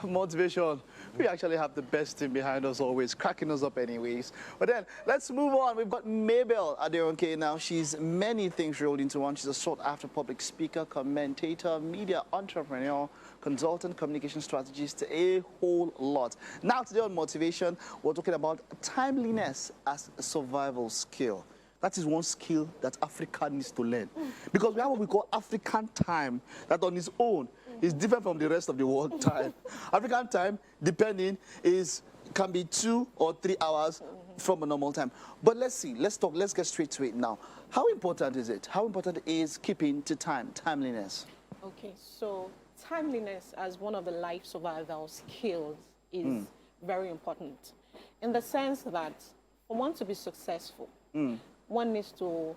motivation. We actually have the best team behind us always, cracking us up anyways. But then, let's move on. We've got Mabel Aderonke now. She's many things rolled into one. She's a sought-after public speaker, commentator, media entrepreneur, consultant, communication strategist, a whole lot. Now, today on Motivation, we're talking about timeliness as a survival skill. That is one skill that Africa needs to learn. Because we have what we call African time, that on its own is different from the rest of the world time. African time, depending, can be 2 or 3 hours from a normal time. But let's see, let's get straight to it now. How important is it? How important is keeping to time, timeliness? Okay, so timeliness as one of the life survival skills is very important, in the sense that for one to be successful, one needs to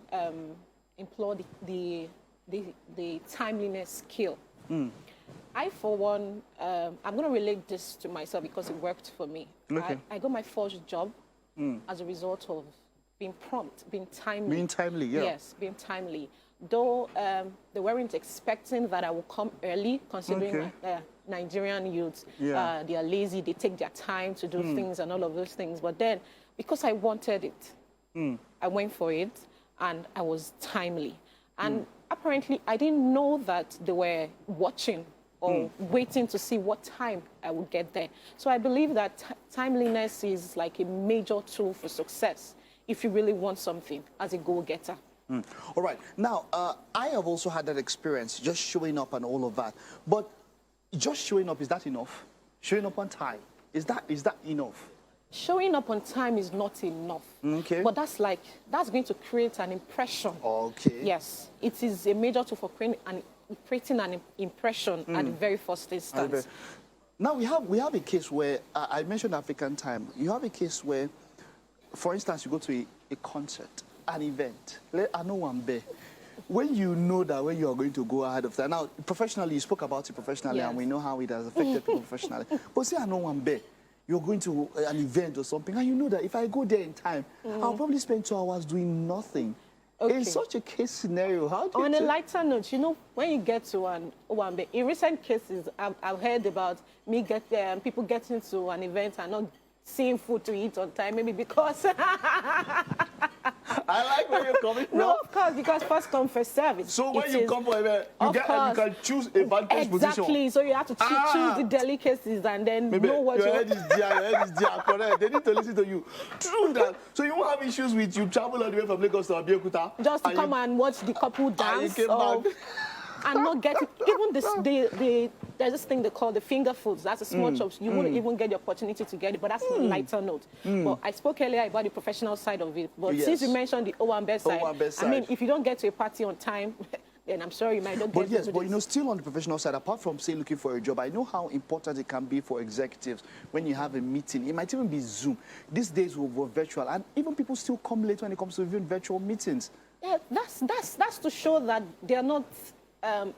employ the timeliness skill. I, for one, I'm going to relate this to myself because it worked for me. Okay. I got my first job as a result of being prompt, being timely. Being timely, yeah. Yes, being timely. Though they weren't expecting that I would come early, considering Nigerian youths, they are lazy, they take their time to do things and all of those things. But then, because I wanted it, I went for it, and I was timely. And apparently, I didn't know that they were watching or waiting to see what time I would get there. So I believe that timeliness is like a major tool for success if you really want something as a goal-getter. All right. Now, I have also had that experience, just showing up and all of that. But just showing up, is that enough? Showing up on time, is that enough? Showing up on time is not enough. Okay. But that's going to create an impression. Okay. Yes. It is a major tool for creating an impression at the very first instance. Now, we have a case where, I mentioned African time. You have a case where, for instance, you go to a concert, an event. I know one bear. When you know that when you are going to go ahead of that, now, professionally, you spoke about it professionally, and we know how it has affected people professionally. But say I know one bear. You're going to an event or something, and you know that if I go there in time, I'll probably spend 2 hours doing nothing. Okay. In such a case scenario, how do you... On a lighter note, you know, when you get to an Owambe, in recent cases, I've heard about people getting to an event and not seeing food to eat on time, maybe because... I like where you're coming from. No, of course, because first come, first service. So when you come for event, you can choose a vantage position. Exactly, so you have to choose the delicacies and then know what your head is there, correct. They need to listen to you. True that. So you won't have issues with you travel all the way from Lagos to Abeokuta. Just to come and watch the couple dance. And not get it. Even there's this thing they call the finger foods. That's a small chops. You wouldn't even get the opportunity to get it, but that's a lighter note. But I spoke earlier about the professional side of it. But since you mentioned the Owambe side, I mean, if you don't get to a party on time, then I'm sorry, you might not get But yes, but you know, still on the professional side, apart from, say, looking for a job, I know how important it can be for executives when you have a meeting. It might even be Zoom. These days we're virtual, and even people still come late when it comes to even virtual meetings. Yeah, that's to show that they're not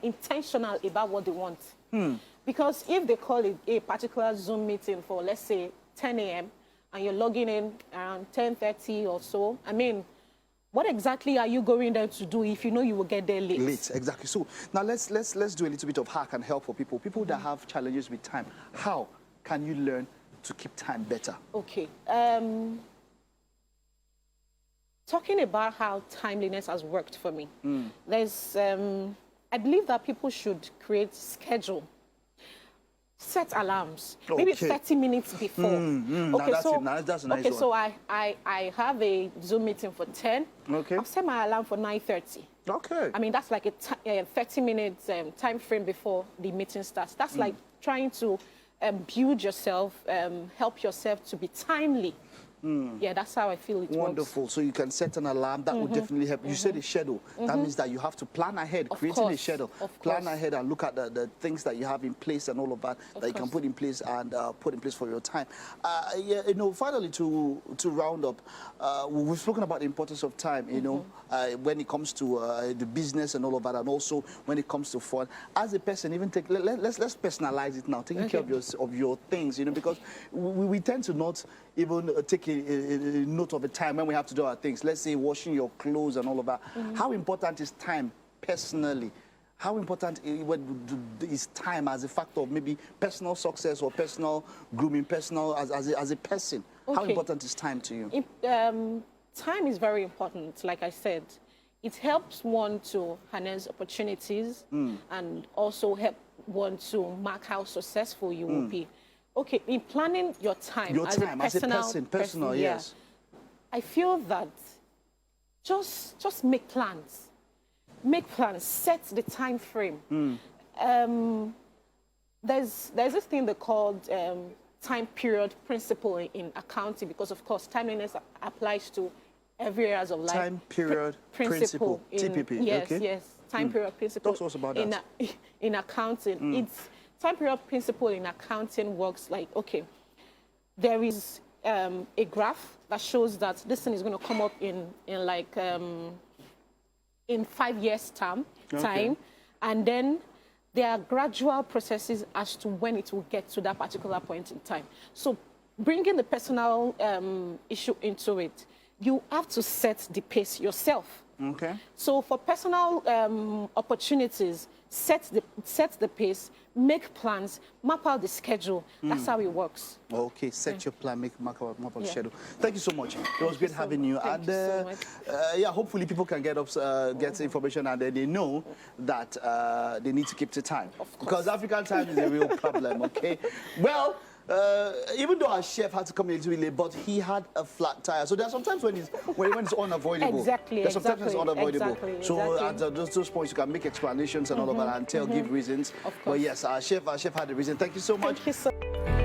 intentional about what they want. Because if they call it a particular Zoom meeting for, let's say, 10 a.m. and you're logging in around 10:30 or so, I mean, what exactly are you going there to do if you know you will get there late? Late, exactly. So now let's do a little bit of hack and help for people that have challenges with time. How can you learn to keep time better? Okay. Talking about how timeliness has worked for me, there's I believe that people should create schedule. Set alarms, maybe 30 minutes before. Okay, that's a nice one. So I have a Zoom meeting for 10. Okay. I've set my alarm for 9:30. Okay. I mean, that's like a 30-minute time frame before the meeting starts. That's like trying to build yourself, help yourself to be timely. Yeah, that's how I feel it Wonderful. works. So you can set an alarm. That would definitely help. You said a schedule. That means that you have to plan ahead, creating a schedule. Plan ahead and look at the things that you have in place and all of that you can put in place and put in place for your time. Yeah, you know, finally to round up, we've spoken about the importance of time, you know, when it comes to the business and all of that, and also when it comes to fun. As a person, even let's personalize it now, taking care of your things, you know, because we tend to not even take a note of a time when we have to do our things. Let's say washing your clothes and all of that. How important is time personally how important is time as a factor of maybe personal success or personal grooming, personal as a person? How important is time to you? Time is very important. Like I said, it helps one to harness opportunities and also help one to mark how successful you will be. Okay, in planning your time, as a personal, yes. I feel that just make plans. Make plans, set the time frame. There's this thing they called time period principle in accounting, because of course timeliness applies to every areas of life. Time period principle, TPP. Yes, yes. Time period principle. Talk to us about that. In accounting, it's time period principle in accounting works like, okay, there is a graph that shows that this thing is going to come up in 5 years time, and then there are gradual processes as to when it will get to that particular point in time. So bringing the personal issue into it, you have to set the pace yourself. Okay. So for personal opportunities, set the pace, make plans, map out the schedule. That's how it works. Okay, set your plan, map out the schedule. Thank you so much. It was great having you. Thank you so much. Yeah, hopefully people can get information and then they know that they need to keep to time. Of course. Because African time is a real problem, okay? Well, even though our chef had to come a little bit late, but he had a flat tire. So there are sometimes when it's unavoidable. Exactly. There's sometimes it's unavoidable. Exactly. So at those points, you can make explanations and all of that and give reasons. Of course. But yes, our chef had a reason. Thank you so much. Thank you so much.